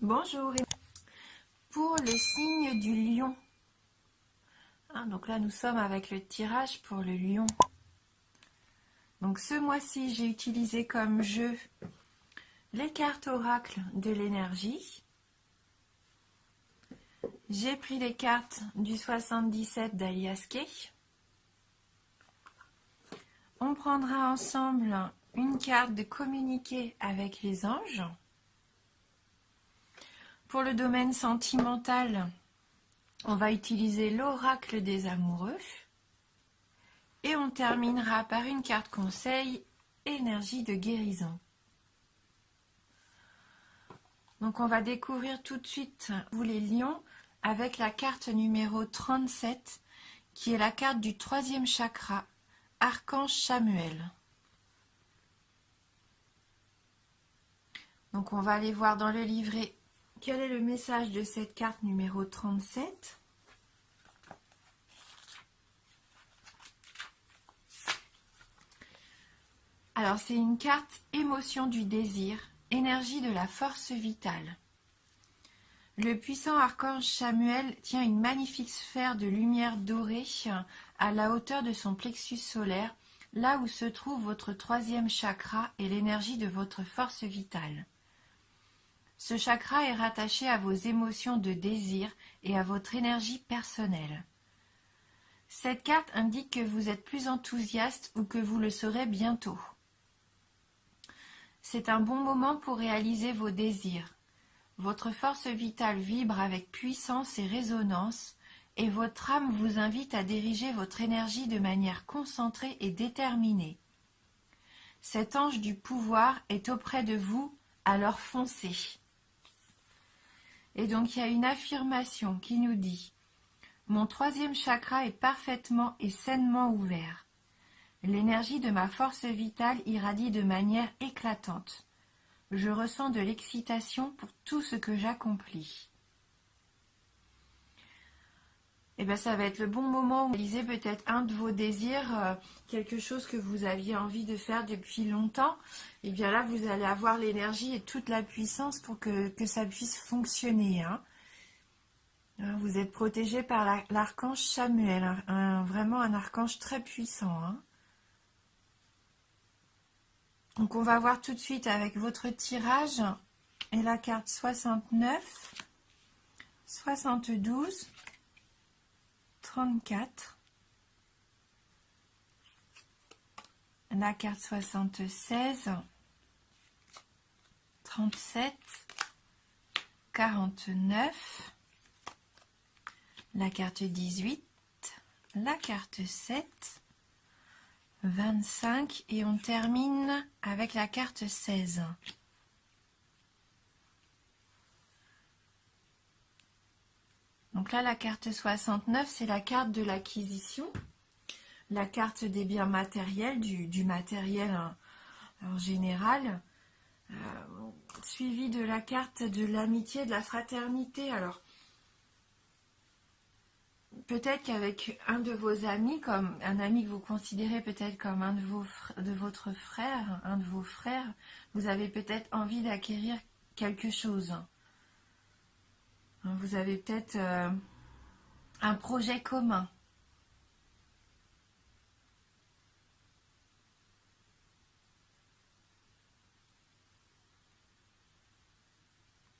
Bonjour, pour le signe du lion. Donc là, nous sommes avec le tirage pour le lion. Donc ce mois-ci, j'ai utilisé comme jeu les cartes oracle de l'énergie. J'ai pris les cartes du 77 d'Alias Kay. On prendra ensemble une carte de communiquer avec les anges. Pour le domaine sentimental, on va utiliser l'oracle des amoureux. Et on terminera par une carte conseil, énergie de guérison. Donc on va découvrir tout de suite, vous les lions, avec la carte numéro 37, qui est la carte du 3e chakra, Archange Chamuel. Donc on va aller voir dans le livret quel est le message de cette carte numéro 37. Alors c'est une carte émotion du désir, énergie de la force vitale. Le puissant archange Chamuel tient une magnifique sphère de lumière dorée à la hauteur de son plexus solaire, là où se trouve votre 3e chakra et l'énergie de votre force vitale. Ce chakra est rattaché à vos émotions de désir et à votre énergie personnelle. Cette carte indique que vous êtes plus enthousiaste ou que vous le serez bientôt. C'est un bon moment pour réaliser vos désirs. Votre force vitale vibre avec puissance et résonance, et votre âme vous invite à diriger votre énergie de manière concentrée et déterminée. Cet ange du pouvoir est auprès de vous, alors foncez. Et donc il y a une affirmation qui nous dit « Mon 3e chakra est parfaitement et sainement ouvert. L'énergie de ma force vitale irradie de manière éclatante. Je ressens de l'excitation pour tout ce que j'accomplis. » Et bien ça va être le bon moment où vous réalisez peut-être un de vos désirs, quelque chose que vous aviez envie de faire depuis longtemps. Et bien là, vous allez avoir l'énergie et toute la puissance pour que ça puisse fonctionner. Vous êtes protégé par l'archange Chamuel, vraiment un archange très puissant. Donc on va voir tout de suite avec votre tirage et la carte 69, 72, 34, la carte 76, 37, 49, la carte 18, la carte 7, 25 et on termine avec la carte 16. Donc là, la carte 69, c'est la carte de l'acquisition, la carte des biens matériels, du matériel en général, suivi de la carte de l'amitié, de la fraternité. Alors, peut-être qu'avec un de vos amis, comme un ami que vous considérez peut-être comme un de votre frère, un de vos frères, vous avez peut-être envie d'acquérir quelque chose. Vous avez peut-être un projet commun.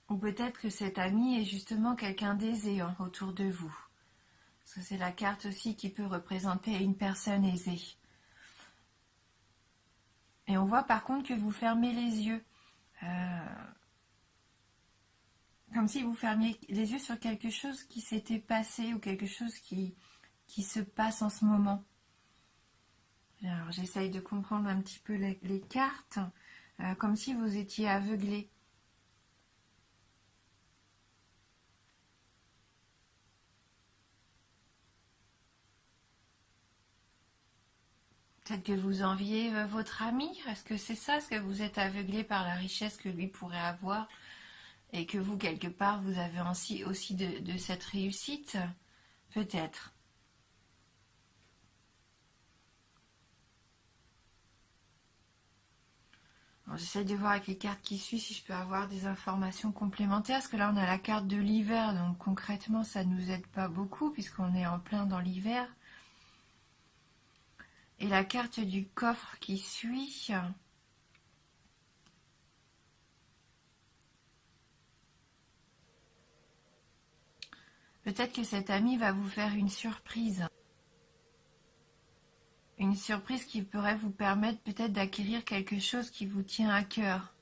Ou peut-être que cet ami est justement quelqu'un d'aisé autour de vous. Parce que c'est la carte aussi qui peut représenter une personne aisée. Et on voit par contre que vous fermez les yeux. Comme si vous fermiez les yeux sur quelque chose qui s'était passé ou quelque chose qui se passe en ce moment. Alors j'essaye de comprendre un petit peu les cartes, comme si vous étiez aveuglé. Peut-être que vous enviez votre ami. Est-ce que c'est ça? Est-ce que vous êtes aveuglé par la richesse que lui pourrait avoir et que vous, quelque part, vous avez aussi de cette réussite? Peut-être. J'essaie de voir avec les cartes qui suivent si je peux avoir des informations complémentaires, parce que là on a la carte de l'hiver, donc concrètement ça ne nous aide pas beaucoup puisqu'on est en plein dans l'hiver. Et la carte du coffre qui suit, peut-être que cet ami va vous faire une surprise. Une surprise qui pourrait vous permettre peut-être d'acquérir quelque chose qui vous tient à cœur.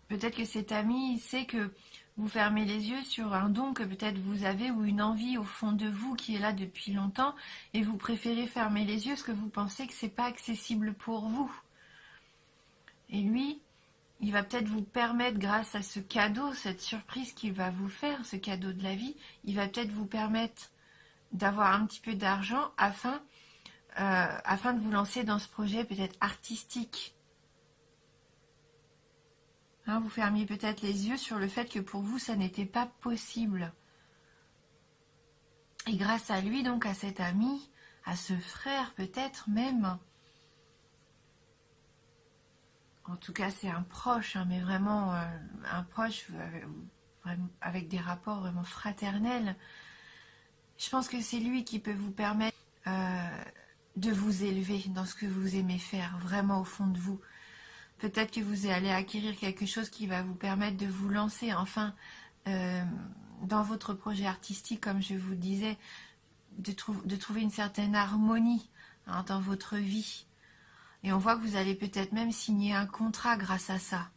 Peut-être que cet ami il sait que vous fermez les yeux sur un don que peut-être vous avez ou une envie au fond de vous qui est là depuis longtemps et vous préférez fermer les yeux parce que vous pensez que c'est pas accessible pour vous. Et lui, il va peut-être vous permettre, grâce à ce cadeau, cette surprise qu'il va vous faire, ce cadeau de la vie, il va peut-être vous permettre d'avoir un petit peu d'argent afin de vous lancer dans ce projet peut-être artistique. Hein, vous fermiez peut-être les yeux sur le fait que pour vous, ça n'était pas possible. Et grâce à lui, donc à cet ami, à ce frère peut-être même, en tout cas c'est un proche, hein, mais vraiment un proche avec des rapports vraiment fraternels, je pense que c'est lui qui peut vous permettre de vous élever dans ce que vous aimez faire, vraiment au fond de vous. Peut-être que vous allez acquérir quelque chose qui va vous permettre de vous lancer enfin dans votre projet artistique, comme je vous disais, de trouver une certaine harmonie hein, dans votre vie. Et on voit que vous allez peut-être même signer un contrat grâce à ça.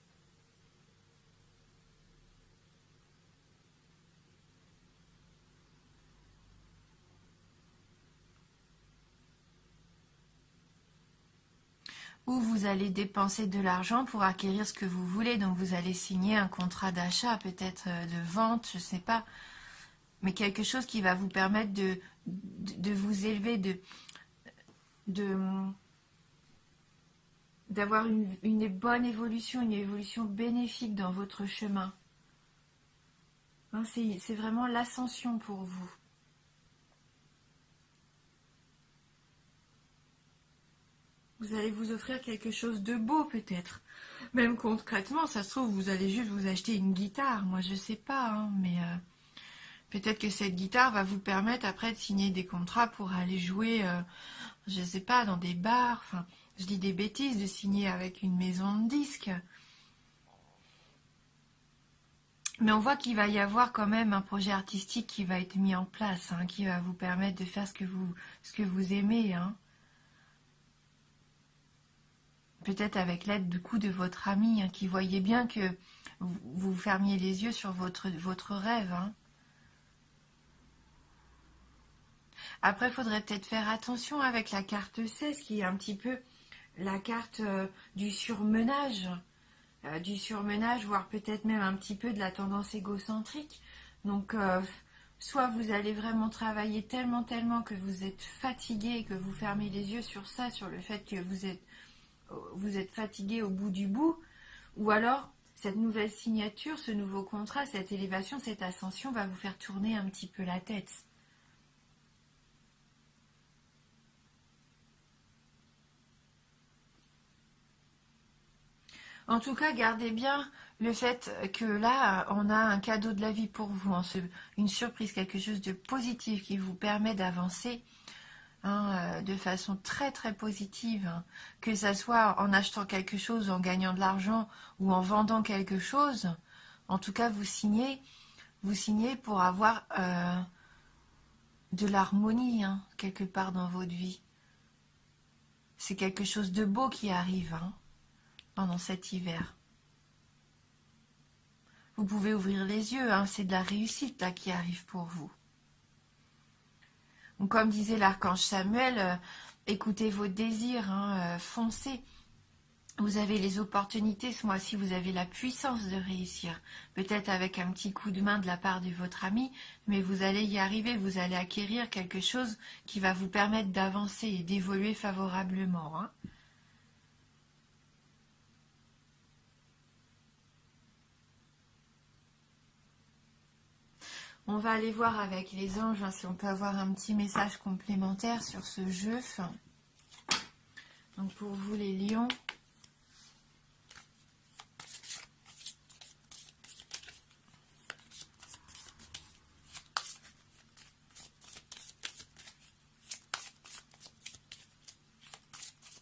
Ou vous allez dépenser de l'argent pour acquérir ce que vous voulez. Donc vous allez signer un contrat d'achat, peut-être de vente, je ne sais pas. Mais quelque chose qui va vous permettre de vous élever, d'avoir une bonne évolution, une évolution bénéfique dans votre chemin. Hein, c'est vraiment l'ascension pour vous. Vous allez vous offrir quelque chose de beau peut-être. Même concrètement, ça se trouve, vous allez juste vous acheter une guitare. Moi, je sais pas, hein, mais peut-être que cette guitare va vous permettre après de signer des contrats pour aller jouer, je sais pas, dans des bars. Enfin, je dis des bêtises, de signer avec une maison de disques. Mais on voit qu'il va y avoir quand même un projet artistique qui va être mis en place, hein, qui va vous permettre de faire ce que vous aimez, hein. Peut-être avec l'aide du coup de votre ami, hein, qui voyait bien que vous fermiez les yeux sur votre rêve. Hein. Après, il faudrait peut-être faire attention avec la carte 16, qui est un petit peu la carte du surmenage. Du surmenage, voire peut-être même un petit peu de la tendance égocentrique. Donc, soit vous allez vraiment travailler tellement que vous êtes fatigué et que vous fermez les yeux sur ça, sur le fait que vous êtes fatigué au bout du bout, ou alors cette nouvelle signature, ce nouveau contrat, cette élévation, cette ascension va vous faire tourner un petit peu la tête. En tout cas, gardez bien le fait que là, on a un cadeau de la vie pour vous, hein, une surprise, quelque chose de positif qui vous permet d'avancer hein, de façon très positive, hein. Que ça soit en achetant quelque chose, en gagnant de l'argent ou en vendant quelque chose. En tout cas, vous signez pour avoir de l'harmonie hein, quelque part dans votre vie. C'est quelque chose de beau qui arrive hein, pendant cet hiver. Vous pouvez ouvrir les yeux, hein, c'est de la réussite là qui arrive pour vous. Donc, comme disait l'archange Samuel, écoutez vos désirs, hein, foncez. Vous avez les opportunités, ce mois-ci, vous avez la puissance de réussir. Peut-être avec un petit coup de main de la part de votre ami, mais vous allez y arriver, vous allez acquérir quelque chose qui va vous permettre d'avancer et d'évoluer favorablement. Hein. On va aller voir avec les anges hein, si on peut avoir un petit message complémentaire sur ce jeu. Donc pour vous les lions,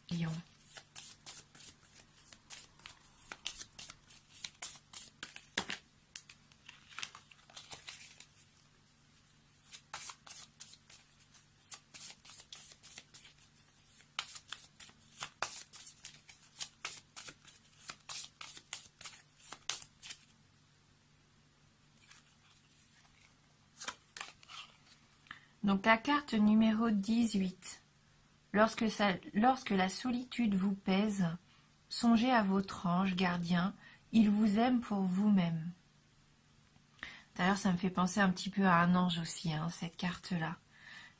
lions. Donc la carte numéro 18. Lorsque la solitude vous pèse, songez à votre ange gardien, il vous aime pour vous-même. D'ailleurs, ça me fait penser un petit peu à un ange aussi, hein, cette carte-là.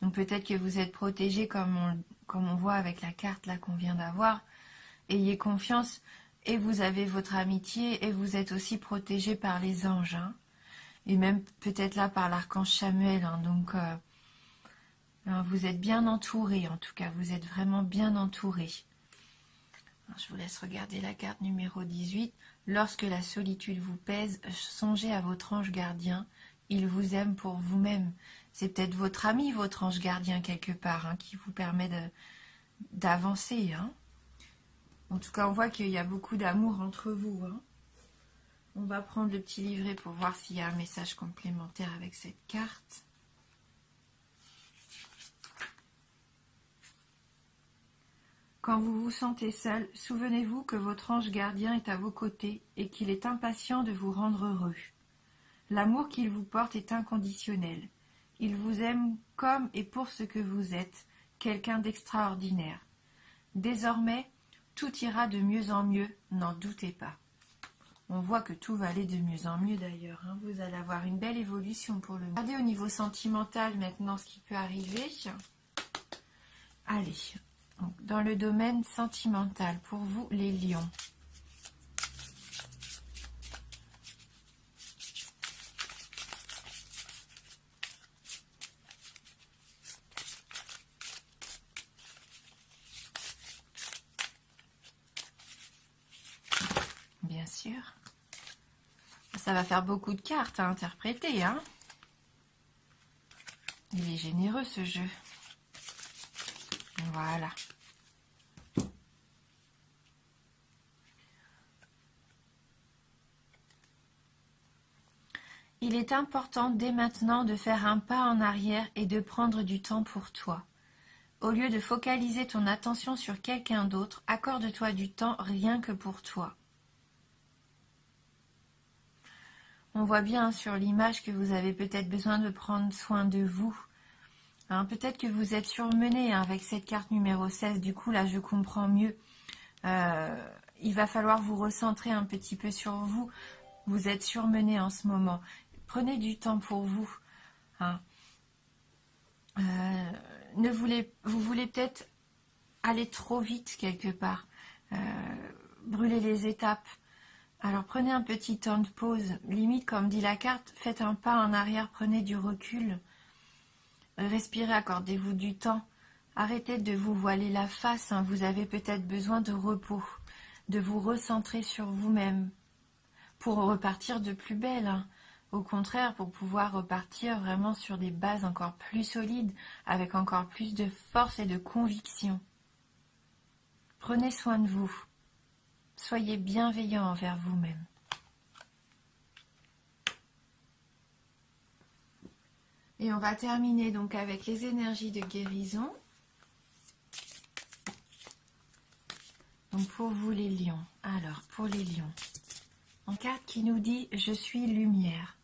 Donc peut-être que vous êtes protégé comme on voit avec la carte là qu'on vient d'avoir. Ayez confiance et vous avez votre amitié et vous êtes aussi protégé par les anges. Hein, et même peut-être là par l'archange Samuel. Hein, donc vous êtes bien entouré en tout cas. Vous êtes vraiment bien entouré. Alors, je vous laisse regarder la carte numéro 18. Lorsque la solitude vous pèse, songez à votre ange gardien. Il vous aime pour vous-même. C'est peut-être votre ami, votre ange gardien quelque part, hein, qui vous permet d'avancer. Hein. En tout cas, on voit qu'il y a beaucoup d'amour entre vous. Hein. On va prendre le petit livret pour voir s'il y a un message complémentaire avec cette carte. Quand vous vous sentez seul, souvenez-vous que votre ange gardien est à vos côtés et qu'il est impatient de vous rendre heureux. L'amour qu'il vous porte est inconditionnel. Il vous aime comme et pour ce que vous êtes, quelqu'un d'extraordinaire. Désormais, tout ira de mieux en mieux, n'en doutez pas. On voit que tout va aller de mieux en mieux d'ailleurs. Hein. Vous allez avoir une belle évolution pour le moment. Regardez au niveau sentimental maintenant ce qui peut arriver. Allez, donc, dans le domaine sentimental, pour vous les lions. Bien sûr. Ça va faire beaucoup de cartes à interpréter, hein. Il est généreux ce jeu. Voilà. Il est important dès maintenant de faire un pas en arrière et de prendre du temps pour toi. Au lieu de focaliser ton attention sur quelqu'un d'autre, accorde-toi du temps rien que pour toi. On voit bien sur l'image que vous avez peut-être besoin de prendre soin de vous. Hein, peut-être que vous êtes surmené hein, avec cette carte numéro 16. Du coup, là, je comprends mieux. Il va falloir vous recentrer un petit peu sur vous. Vous êtes surmené en ce moment. Prenez du temps pour vous. Hein. Vous voulez peut-être aller trop vite quelque part. Brûler les étapes. Alors prenez un petit temps de pause, limite comme dit la carte, faites un pas en arrière, prenez du recul, respirez, accordez-vous du temps, arrêtez de vous voiler la face, hein. Vous avez peut-être besoin de repos, de vous recentrer sur vous-même, pour repartir de plus belle, hein. Au contraire, pour pouvoir repartir vraiment sur des bases encore plus solides, avec encore plus de force et de conviction. Prenez soin de vous. Soyez bienveillant envers vous-même. Et on va terminer donc avec les énergies de guérison. Donc pour vous les lions. Alors pour les lions. Une carte qui nous dit « Je suis lumière ».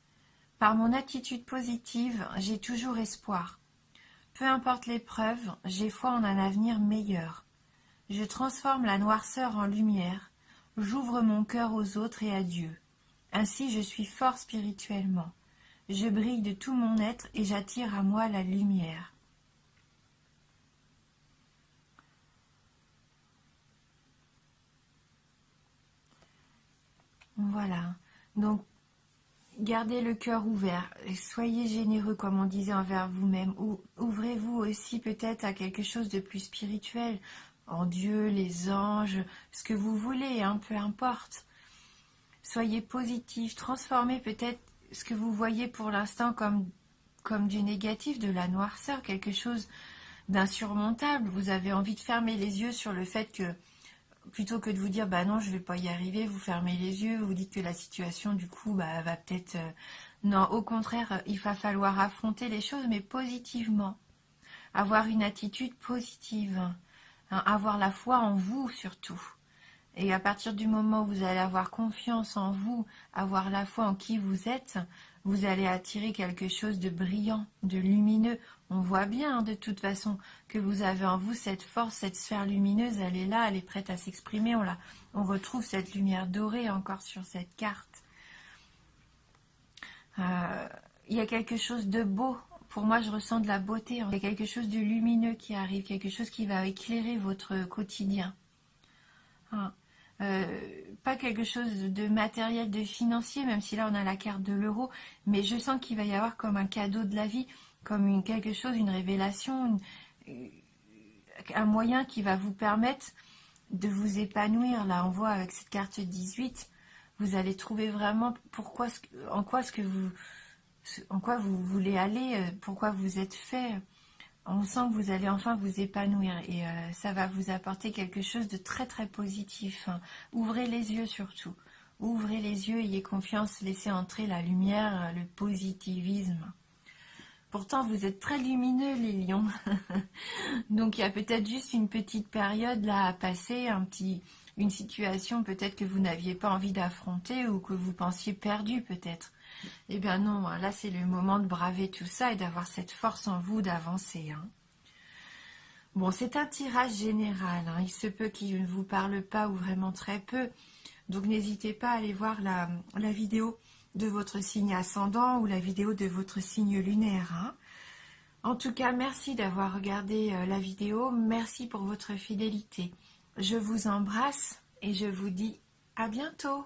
Par mon attitude positive, j'ai toujours espoir. Peu importe l'épreuve, j'ai foi en un avenir meilleur. Je transforme la noirceur en lumière. J'ouvre mon cœur aux autres et à Dieu. Ainsi je suis fort spirituellement. Je brille de tout mon être et j'attire à moi la lumière. Voilà. Donc, Gardez le cœur ouvert, et soyez généreux comme on disait envers vous-même, ou ouvrez-vous aussi peut-être à quelque chose de plus spirituel, en Dieu, les anges, ce que vous voulez, hein, peu importe. Soyez positif, transformez peut-être ce que vous voyez pour l'instant comme du négatif, de la noirceur, quelque chose d'insurmontable. Vous avez envie de fermer les yeux sur le fait que, plutôt que de vous dire, bah non, je vais pas y arriver, vous fermez les yeux, vous dites que la situation, du coup, bah, va peut-être... Non, au contraire, il va falloir affronter les choses, mais positivement. Avoir une attitude positive. Hein, avoir la foi en vous, surtout. Et à partir du moment où vous allez avoir confiance en vous, avoir la foi en qui vous êtes, vous allez attirer quelque chose de brillant, de lumineux. On voit bien, hein, de toute façon, que vous avez en vous cette force, cette sphère lumineuse, elle est là, elle est prête à s'exprimer. On retrouve cette lumière dorée encore sur cette carte. Il y a quelque chose de beau. Pour moi, je ressens de la beauté. Il y a quelque chose de lumineux qui arrive, quelque chose qui va éclairer votre quotidien. Hein. Pas quelque chose de matériel, de financier, même si là on a la carte de l'euro, mais je sens qu'il va y avoir comme un cadeau de la vie, comme quelque chose, une révélation, un moyen qui va vous permettre de vous épanouir. Là, on voit avec cette carte 18, vous allez trouver vraiment en quoi vous voulez aller, pourquoi vous êtes fait. On sent que vous allez enfin vous épanouir et ça va vous apporter quelque chose de très très positif. Hein. Ouvrez les yeux surtout. Ouvrez les yeux, ayez confiance, laissez entrer la lumière, le positivisme. Pourtant, vous êtes très lumineux, les lions. Donc, il y a peut-être juste une petite période là à passer, une situation peut-être que vous n'aviez pas envie d'affronter ou que vous pensiez perdu peut-être. Eh bien non, là c'est le moment de braver tout ça et d'avoir cette force en vous d'avancer. Hein. Bon, c'est un tirage général. Hein. Il se peut qu'il ne vous parle pas ou vraiment très peu. Donc n'hésitez pas à aller voir la vidéo de votre signe ascendant ou la vidéo de votre signe lunaire. Hein. En tout cas, merci d'avoir regardé la vidéo. Merci pour votre fidélité. Je vous embrasse et je vous dis à bientôt.